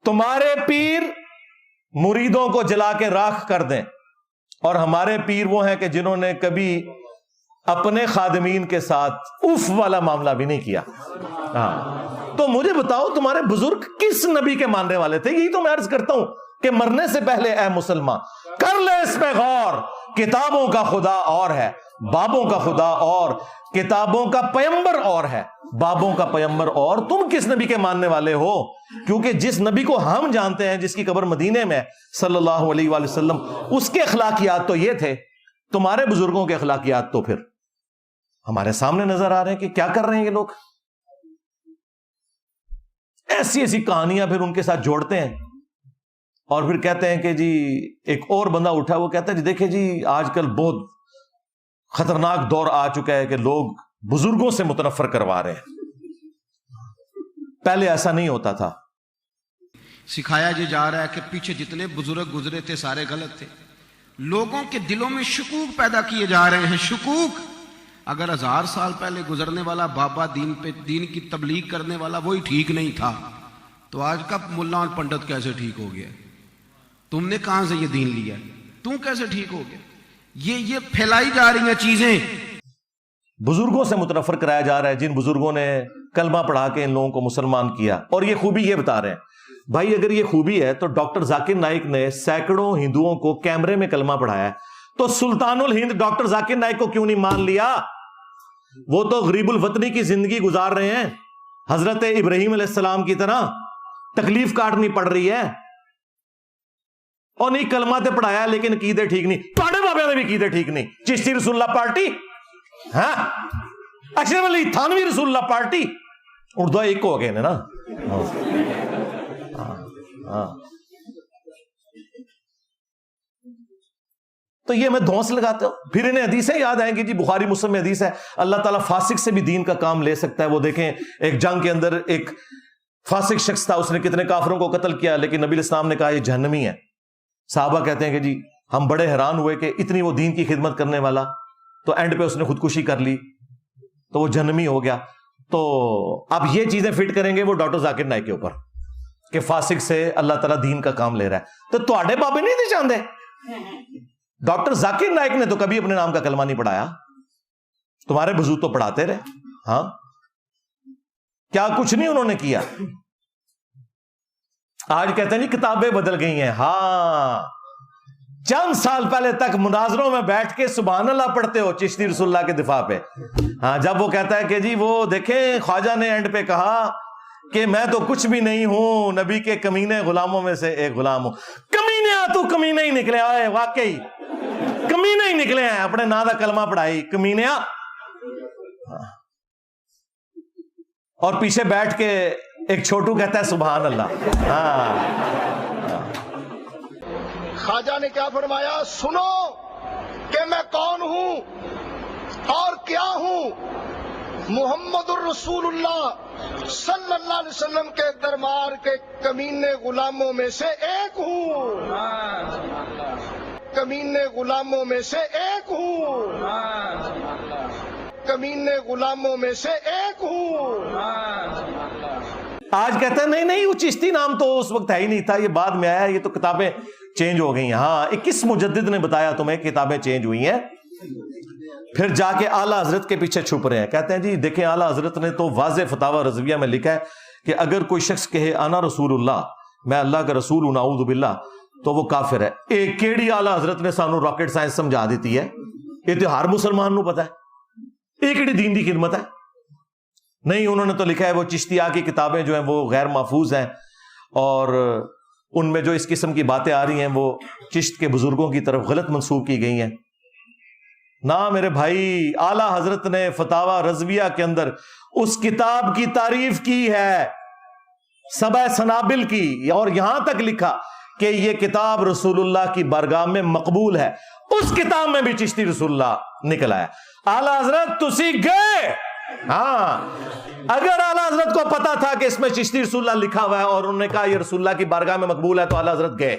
تمہارے پیر مریدوں کو جلا کے راکھ کر دیں، اور ہمارے پیر وہ ہیں کہ جنہوں نے کبھی اپنے خادمین کے ساتھ اف والا معاملہ بھی نہیں کیا. ہاں تو مجھے بتاؤ تمہارے بزرگ کس نبی کے ماننے والے تھے؟ یہی تو میں عرض کرتا ہوں کہ مرنے سے پہلے اے مسلمان کر لے اس پہ غور. کتابوں کا خدا اور ہے، بابوں کا خدا اور، کتابوں کا پیمبر اور ہے، بابوں کا پیمبر اور. تم کس نبی کے ماننے والے ہو؟ کیونکہ جس نبی کو ہم جانتے ہیں، جس کی قبر مدینے میں صلی اللہ علیہ وآلہ وسلم، اس کے اخلاقیات تو یہ تھے. تمہارے بزرگوں کے اخلاقیات تو پھر ہمارے سامنے نظر آ رہے ہیں کہ کیا کر رہے ہیں یہ لوگ. ایسی ایسی کہانیاں پھر ان کے ساتھ جوڑتے ہیں، اور پھر کہتے ہیں کہ جی ایک اور بندہ اٹھا، وہ کہتا ہے جی دیکھیں جی آج کل بہت خطرناک دور آ چکا ہے کہ لوگ بزرگوں سے متنفر کروا رہے ہیں، پہلے ایسا نہیں ہوتا تھا. سکھایا یہ جا رہا ہے کہ پیچھے جتنے بزرگ گزرے تھے سارے غلط تھے. لوگوں کے دلوں میں شکوک پیدا کیے جا رہے ہیں. شکوک. اگر 1000 سال پہلے گزرنے والا بابا دین کی تبلیغ کرنے والا وہی ٹھیک نہیں تھا، تو آج کا ملا اور پنڈت کیسے ٹھیک ہو گیا؟ تم نے کہاں سے یہ دین لیا؟ تم کیسے ٹھیک ہو گیا؟ یہ پھیلائی جا رہی ہیں چیزیں. بزرگوں سے متنفر کرایا جا رہا ہے، جن بزرگوں نے کلمہ پڑھا کے ان لوگوں کو مسلمان کیا. اور یہ خوبی یہ بتا رہے ہیں بھائی، اگر یہ خوبی ہے تو ڈاکٹر ذاکر نائک نے سینکڑوں ہندوؤں کو کیمرے میں کلمہ پڑھایا ہے، تو سلطان الہند ڈاکٹر ذاکر نائک کو کیوں نہیں مان لیا؟ وہ تو غریب الوطنی کی زندگی گزار رہے ہیں، حضرت ابراہیم علیہ السلام کی طرح تکلیف کاٹنی پڑ رہی ہے. اور نہیں کلمہ تے پڑھایا لیکن عقیدے ٹھیک نہیں. پاڑے بابے نے بھی عقیدے ٹھیک نہیں. چشتی رسول اللہ پارٹی، ہاں اشرف علی تھانوی رسول اللہ پارٹی، اردو ایک ہو گئے نا. تو یہ میں دھونس لگاتا ہوں. پھر انہیں حدیثیں یاد آئیں گی جی، بخاری مسلم میں حدیث ہے اللہ تعالیٰ فاسق سے بھی دین کا کام لے سکتا ہے. وہ دیکھیں ایک جنگ کے اندر ایک فاسق شخص تھا، اس نے کتنے کافروں کو قتل کیا، لیکن نبی الاسلام نے کہا یہ جہنمی ہے. صحابہ کہتے ہیں کہ جی ہم بڑے حیران ہوئے کہ اتنی وہ دین کی خدمت کرنے والا، تو اینڈ پہ اس نے خودکشی کر لی تو وہ جہنمی ہو گیا. تو اب یہ چیزیں فٹ کریں گے وہ ڈاکٹر ذاکر نائک کے اوپر کہ فاسق سے اللہ تعالیٰ دین کا کام لے رہا ہے. تو تواڈے بابے نہیں تھے چاہتے؟ ڈاکٹر ذاکر نائک نے تو کبھی اپنے نام کا کلمہ نہیں پڑھایا. تمہارے بزرگ تو پڑھاتے رہے. ہاں کیا کچھ نہیں انہوں نے کیا. آج کہتے ہیں جی کتابیں بدل گئی ہیں. ہاں چند سال پہلے تک مناظروں میں بیٹھ کے سبحان اللہ پڑھتے ہو چشتی رسول اللہ کے دفاع پہ. ہاں جب وہ کہتا ہے کہ جی وہ دیکھیں خواجہ نے اینڈ پہ کہا کہ میں تو کچھ بھی نہیں ہوں، نبی کے کمینے غلاموں میں سے ایک غلام ہوں. کمینے تو کمینے ہی نکلے آئے، واقعی کمینے ہی نکلے ہیں. اپنے نا دا کلمہ پڑھائی کمینے. اور پیچھے بیٹھ کے ایک چھوٹو کہتا ہے سبحان اللہ. خواجہ نے کیا فرمایا؟ سنو کہ میں کون ہوں اور کیا ہوں. محمد الرسول اللہ صلی اللہ علیہ وسلم کے دربار کے کمینے غلاموں میں سے ایک ہوں. کمینے غلاموں میں سے ایک ہوں. کمینے غلاموں میں سے ایک ہوں. آج کہتا ہے نہیں وہ چشتی نام تو اس وقت ہے ہی نہیں تھا، یہ بعد میں آیا، یہ تو کتابیں چینج ہو گئی ہیں. ہاں 21 مجدد نے بتایا تمہیں کتابیں چینج ہوئی ہیں. پھر جا کے اعلیٰ حضرت کے پیچھے چھپ رہے ہیں. کہتے ہیں جی دیکھیں اعلیٰ حضرت نے تو واضح فتاوی رضویہ میں لکھا ہے کہ اگر کوئی شخص کہے انا رسول اللہ، میں اللہ کا رسول ہوں، نعوذ باللہ، تو وہ کافر ہے. ایک کیڑی اعلیٰ حضرت نے سانو راکٹ سائنس سمجھا دیتی ہے، یہ تو ہر مسلمان نو پتا ہے. ایک کیڑی دین دی خدمت ہے. نہیں انہوں نے تو لکھا ہے وہ چشتیہ کی کتابیں جو ہیں وہ غیر محفوظ ہیں، اور ان میں جو اس قسم کی باتیں آ رہی ہیں وہ چشت کے بزرگوں کی طرف غلط منسوب کی گئی ہیں. نہ میرے بھائی، اعلیٰ حضرت نے فتاوی رضویہ کے اندر اس کتاب کی تعریف کی ہے، سبع سنابل کی، اور یہاں تک لکھا کہ یہ کتاب رسول اللہ کی بارگاہ میں مقبول ہے. اس کتاب میں بھی چشتی رسول اللہ نکل آیا. اعلیٰ حضرت تسی گئے. ہاں اگر اعلیٰ حضرت کو پتا تھا کہ اس میں چشتی رسول اللہ لکھا ہوا ہے اور انہوں نے کہا یہ رسول اللہ کی بارگاہ میں مقبول ہے، تو اعلیٰ حضرت گئے.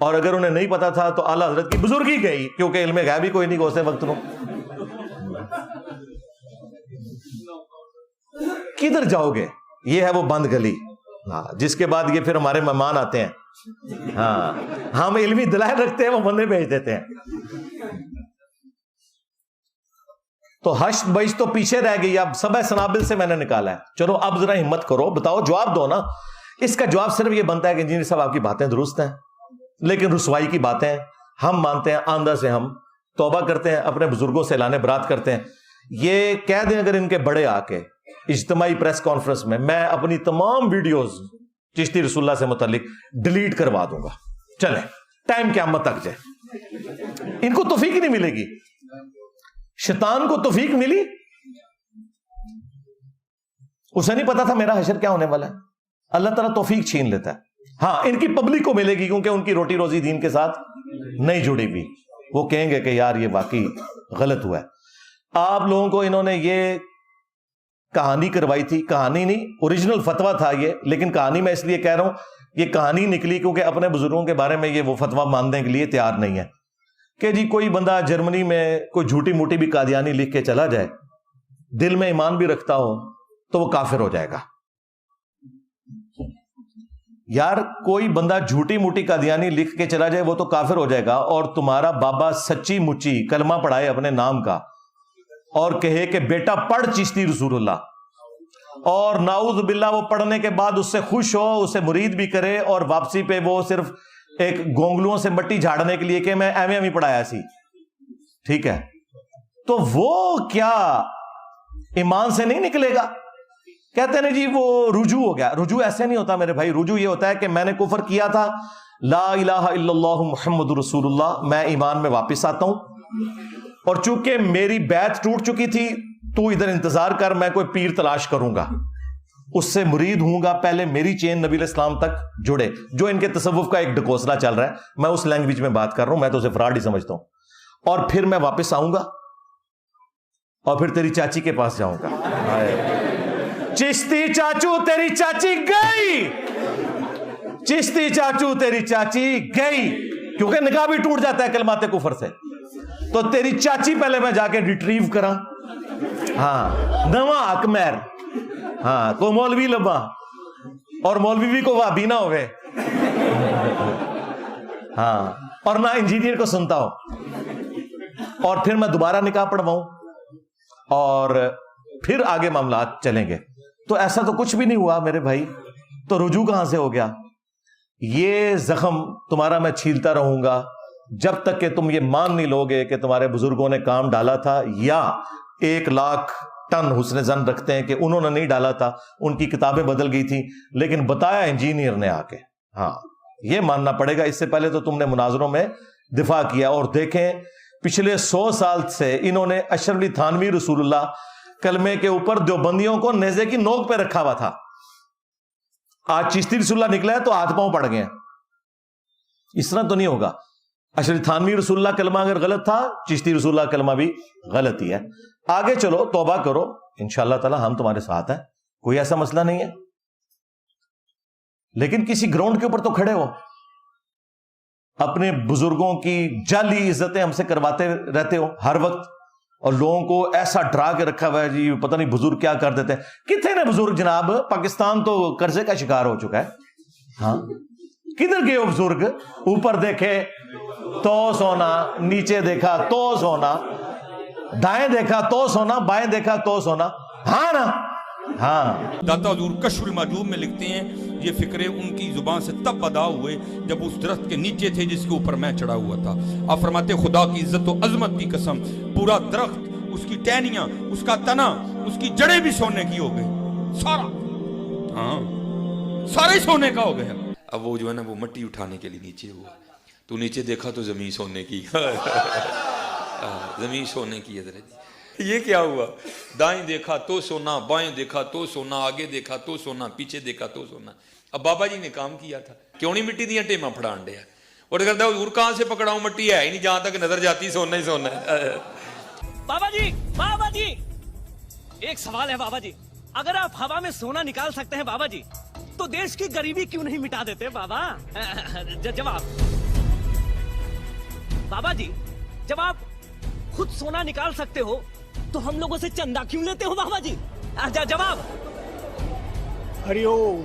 اور اگر انہیں نہیں پتا تھا تو اعلیٰ حضرت کی بزرگی گئی، کیونکہ علم غیب ہی کوئی نہیں گوسے وقت نو. کدھر جاؤ گے؟ یہ ہے وہ بند گلی. ہاں جس کے بعد یہ پھر ہمارے مہمان آتے ہیں، ہاں ہم علمی دلائل رکھتے ہیں، وہ بندے بھیج دیتے ہیں. تو حشر بیش تو پیچھے رہ گئی، اب سبع سنابل سے میں نے نکالا ہے. چلو اب ذرا ہمت کرو، بتاؤ، جواب دو نا. اس کا جواب صرف یہ بنتا ہے کہ انجینئر صاحب آپ کی باتیں درست ہیں، لیکن رسوائی کی باتیں ہم مانتے ہیں، آندہ سے ہم توبہ کرتے ہیں، اپنے بزرگوں سے اعلان برات کرتے ہیں. یہ کہہ دیں اگر ان کے بڑے آ کے اجتماعی پریس کانفرنس میں میں اپنی تمام ویڈیوز چشتی رسول اللہ سے متعلق ڈیلیٹ کروا دوں گا، چلیں ٹائم قیامت تک جائے. ان کو توفیق نہیں ملے گی. شیطان کو توفیق ملی، اسے نہیں پتا تھا میرا حشر کیا ہونے والا ہے. اللہ تعالیٰ توفیق چھین لیتا ہے. ہاں ان کی پبلک کو ملے گی کیونکہ ان کی روٹی روزی دین کے ساتھ نہیں جڑی ہوئی. وہ کہیں گے کہ یار یہ واقعی غلط ہوا ہے. آپ لوگوں کو انہوں نے یہ کہانی کروائی تھی، کہانی نہیں، اوریجنل فتویٰ تھا یہ، لیکن کہانی میں اس لیے کہہ رہا ہوں یہ کہانی نکلی کیونکہ اپنے بزرگوں کے بارے میں یہ وہ فتویٰ ماننے کے لیے تیار نہیں ہے کہ جی کوئی بندہ جرمنی میں کوئی جھوٹی موٹی بھی قادیانی لکھ کے چلا جائے، دل میں ایمان بھی رکھتا ہو تو وہ کافر ہو جائے گا. یار کوئی بندہ جھوٹی موٹی قادیانی لکھ کے چلا جائے وہ تو کافر ہو جائے گا، اور تمہارا بابا سچی مچی کلمہ پڑھائے اپنے نام کا اور کہے کہ بیٹا پڑھ چشتی رسول اللہ، اور نعوذ باللہ وہ پڑھنے کے بعد اس سے خوش ہو، اسے مرید بھی کرے، اور واپسی پہ وہ صرف ایک گونگلوں سے مٹی جھاڑنے کے لیے کہ میں ایویں پڑھایا سی، ٹھیک ہے، تو وہ کیا ایمان سے نہیں نکلے گا؟ کہتے ہیں جی وہ رجوع ہو گیا. رجوع ایسے نہیں ہوتا میرے بھائی. رجوع یہ ہوتا ہے کہ میں نے کفر کیا تھا، لا الہ الا اللہ محمد رسول اللہ، میں ایمان میں واپس آتا ہوں، اور چونکہ میری بیعت ٹوٹ چکی تھی تو ادھر انتظار کر، میں کوئی پیر تلاش کروں گا، اس سے مرید ہوں گا، پہلے میری چین نبی علیہ السلام تک جڑے. جو ان کے تصوف کا ایک ڈکوسلا چل رہا ہے، میں اس لینگویج میں بات کر رہا ہوں، میں تو اسے فراڈ ہی سمجھتا ہوں. اور پھر میں واپس آؤں گا اور پھر تیری چاچی کے پاس جاؤں گا. چشتی چاچو تیری چاچی گئی، چشتی چاچو تیری چاچی گئی، کیونکہ نکاح بھی ٹوٹ جاتا ہے کلمات کفر سے. تو تیری چاچی پہلے میں جا کے ریٹریو کرا، ہاں نواں اکمیر، ہاں کو مولوی لبا، اور مولوی بھی کو وابی نہ ہوئے، ہاں اور نہ انجینئر کو سنتا ہو، اور پھر میں دوبارہ نکاح پڑھواؤں اور پھر آگے معاملات چلیں گے. تو ایسا تو کچھ بھی نہیں ہوا میرے بھائی. تو رجوع کہاں سے ہو گیا؟ یہ زخم تمہارا میں چھیلتا رہوں گا جب تک کہ تم یہ مان نہیں لوگے کہ تمہارے بزرگوں نے کام ڈالا تھا، یا 1,00,000 ٹن حسن زن رکھتے ہیں کہ انہوں نے نہیں ڈالا تھا، ان کی کتابیں بدل گئی تھی لیکن بتایا انجینئر نے آ کے. ہاں یہ ماننا پڑے گا. اس سے پہلے تو تم نے مناظروں میں دفاع کیا. اور دیکھیں پچھلے 100 سال سے انہوں نے اشرف علی تھانوی رسول اللہ کلمے کے اوپر دیوبندیوں کو نیزے کی نوک پہ رکھا ہوا تھا. آج چشتی رسول اللہ نکلا ہے تو ہاتھ پاؤں پڑ گئے. اس طرح تو نہیں ہوگا. اشرف تھانوی رسول اللہ کلمہ اگر غلط تھا، چشتی رسول اللہ کلمہ بھی غلط ہی ہے. آگے چلو، توبہ کرو، انشاءاللہ تعالی ہم تمہارے ساتھ ہیں، کوئی ایسا مسئلہ نہیں ہے. لیکن کسی گراؤنڈ کے اوپر تو کھڑے ہو، اپنے بزرگوں کی جعلی عزتیں ہم سے کرواتے رہتے ہو ہر وقت، اور لوگوں کو ایسا ڈرا کے رکھا ہوا ہے جی پتہ نہیں بزرگ کیا کر دیتے ہیں. کتنے نے بزرگ جناب؟ پاکستان تو قرضے کا شکار ہو چکا ہے. ہاں کدھر گئے ہو بزرگ؟ اوپر دیکھے تو سونا، نیچے دیکھا تو سونا، دائیں دیکھا تو سونا، بائیں دیکھا تو سونا. ہاں نا؟ ہاں. داتا حضور کشف المحجوب میں لکھتے ہیں یہ فکرے ان کی زبان سے تب ادا ہوئے جب اس درخت کے نیچے تھے جس کے اوپر میں چڑھا ہوا تھا. آپ فرماتے خدا کی عزت و عظمت کی قسم، پورا درخت، اس کی ٹہنیاں، اس کا تنا، اس کی جڑیں بھی سونے کی ہو گئی، سارا، ہاں سارا ہی سونے کا ہو گیا. اب وہ جو ہے نا وہ مٹی اٹھانے کے لیے نیچے ہوا، تو نیچے دیکھا تو زمین سونے کی، زمین سونے کی. حضرت یہ کیا ہوا؟ دائیں دیکھا تو سونا، بائیں دیکھا تو سونا، آگے دیکھا تو سونا، پیچھے دیکھا تو سونا. اب بابا جی نے کام کیا تھا، کیوں نہیں مٹی دیا ٹیمہ پھڑان دیا، اور کہتا ہے حضور کہاں سے پکڑاؤں، مٹی ہے ہی نہیں، جہاں تک نظر جاتی سونا ہی سونا ہے. بابا جی ایک سوال ہے بابا جی، اگر آپ ہوا میں سونا نکال سکتے ہیں بابا جی تو دیش کی غریبی کیوں نہیں مٹا دیتے بابا؟ جواب بابا جی، جب آپ خود سونا نکال سکتے ہو تو ہم لوگوں سے چندہ کیوں لیتے ہو بابا جی؟ جواب ہری اوم.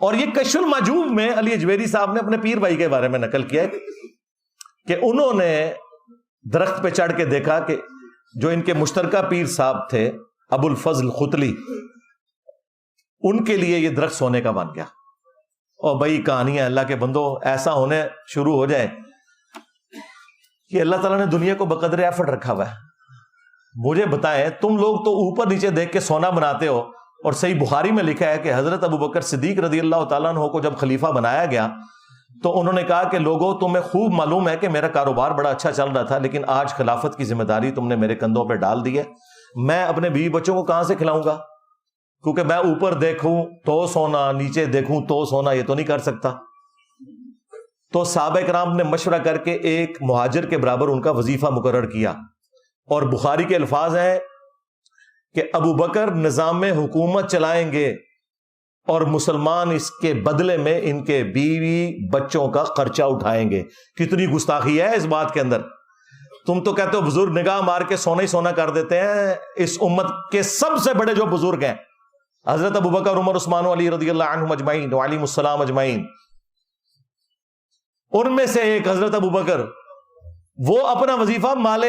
اور یہ کشف المحجوب میں علی اجویری صاحب نے اپنے پیر بھائی کے بارے میں نقل کیا ہے کہ انہوں نے درخت پہ چڑھ کے دیکھا کہ جو ان کے مشترکہ پیر صاحب تھے ابو الفضل ختلی، ان کے لیے یہ درخت سونے کا بن گیا۔ اور بھائی کہانی ہے اللہ کے بندوں، ایسا ہونے شروع ہو جائے کہ اللہ تعالیٰ نے دنیا کو بقدر ایفرٹ رکھا ہوا ہے۔ مجھے بتائیں، تم لوگ تو اوپر نیچے دیکھ کے سونا بناتے ہو، اور صحیح بخاری میں لکھا ہے کہ حضرت ابو بکر صدیق رضی اللہ تعالیٰ عنہ کو جب خلیفہ بنایا گیا تو انہوں نے کہا کہ لوگوں تمہیں خوب معلوم ہے کہ میرا کاروبار بڑا اچھا چل رہا تھا، لیکن آج خلافت کی ذمہ داری تم نے میرے کندھوں پہ ڈال دی ہے، میں اپنے بیوی بچوں کو کہاں سے کھلاؤں گا؟ کیونکہ میں اوپر دیکھوں تو سونا، نیچے دیکھوں تو سونا، یہ تو نہیں کر سکتا۔ تو صحابہ کرام نے مشورہ کر کے ایک مہاجر کے برابر ان کا وظیفہ مقرر کیا، اور بخاری کے الفاظ ہیں کہ ابو بکر نظام حکومت چلائیں گے اور مسلمان اس کے بدلے میں ان کے بیوی بچوں کا خرچہ اٹھائیں گے۔ کتنی گستاخی ہے اس بات کے اندر۔ تم تو کہتے ہو بزرگ نگاہ مار کے سونا ہی سونا کر دیتے ہیں۔ اس امت کے سب سے بڑے جو بزرگ ہیں حضرت ابو بکر، عمر، عثمان و علی رضی اللہ عنہم اجمعین وعلیہم السلام اجمعین، ان میں سے ایک حضرت ابو بکر، وہ اپنا وظیفہ مال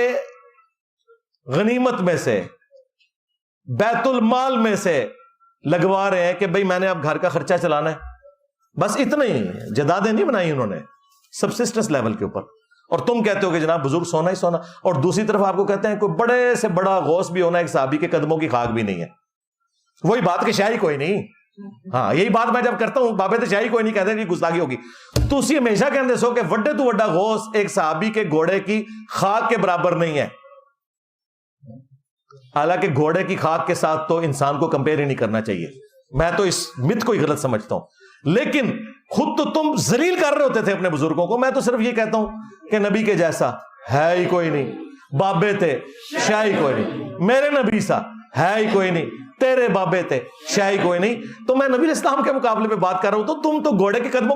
غنیمت میں سے، بیت المال میں سے لگوا رہے ہیں کہ بھئی میں نے اب گھر کا خرچہ چلانا ہے، بس اتنا ہی۔ جدادیں نہیں بنائی انہوں نے، سبسسٹنس لیول کے اوپر، اور تم کہتے ہو کہ جناب بزرگ سونا ہی سونا، اور دوسری طرف آپ کو کہتے ہیں کوئی بڑے سے بڑا غوث بھی ہونا ایک صحابی کے قدموں کی خاک بھی نہیں ہے۔ وہی بات کہ شاہی کوئی نہیں، ہاں یہی بات میں جب کرتا ہوں بابے تو شاہی کوئی نہیں کہتے کہ گستاخی ہوگی۔ تو اسی ہمیشہ کہتے سو کہ وڈے تو وڈا غوث ایک صحابی کے گھوڑے کی خاک کے برابر نہیں ہے۔ حالانکہ گھوڑے کی خاک کے ساتھ تو انسان کو کمپیئر ہی نہیں کرنا چاہیے، میں تو اس مت کو ہی غلط سمجھتا ہوں۔ لیکن خود تو تم ذلیل کر رہے ہوتے تھے اپنے بزرگوں کو۔ میں تو صرف یہ کہتا ہوں کہ نبی کے جیسا ہے ہی کوئی نہیں، بابے تھے شاہی کوئی نہیں، میرے نبی سا ہے ہی کوئی نہیں، تیرے بابے تھے شاہی کوئی نہیں۔ تو میں نبی اسلام کے مقابلے میں بات کر رہا ہوں، تو تم تو گھوڑے کے قدموں کی